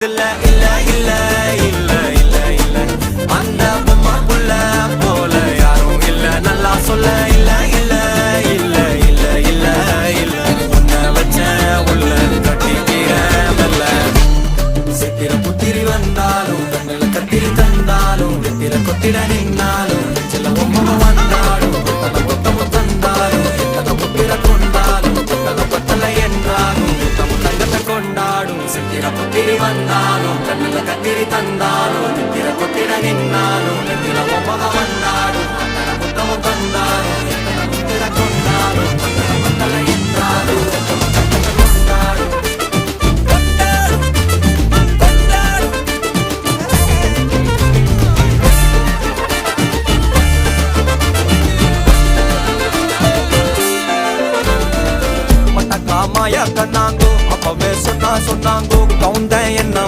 பக்கத்துல இல்ல இல்ல இல்ல இல்ல இல்ல அந்த பொம்மை புள்ள போல யாரும் இல்ல நல்லா சொல்ல இல்ல இல்ல இல்ல இல்ல இல்ல இல்ல உன்னை வச்ச உள்ள கட்டிக்கிற மெல்ல சித்திர புத்திரி வந்தாலும் கண்ணுல கத்திரி தந்தாலும் வெத்திர கொத்திட நின்னாலும் சில பொம்மை வந்தாலும் கொத்தல கொத்தமும் தந்தாலும் எத்தனை புத்திர கொண்டாலும் கொத்தல கொத்தல என்றாலும் கொத்தமும் தங்கத்தை கொண்டாடும் சித்திர புத்திரி வந்தாலும் கண்ணுல கத்திரி தந்தாலும் வெத்திர கொத்திட நின்னாலும் வெத்திர பொம்மை வந்தாலும் கொத்தல கொத்தமும் தந்தாலும் எத்தனை புத்திர கொண்டாலும் கொத்தல கொத்தல என்றாலும் கொத்தமும் தங்கத்தை கொண்டாடும் மாயா கண்ணாங்கோ அப்பவே சொன்னாங்கோ கவுந்த என்ன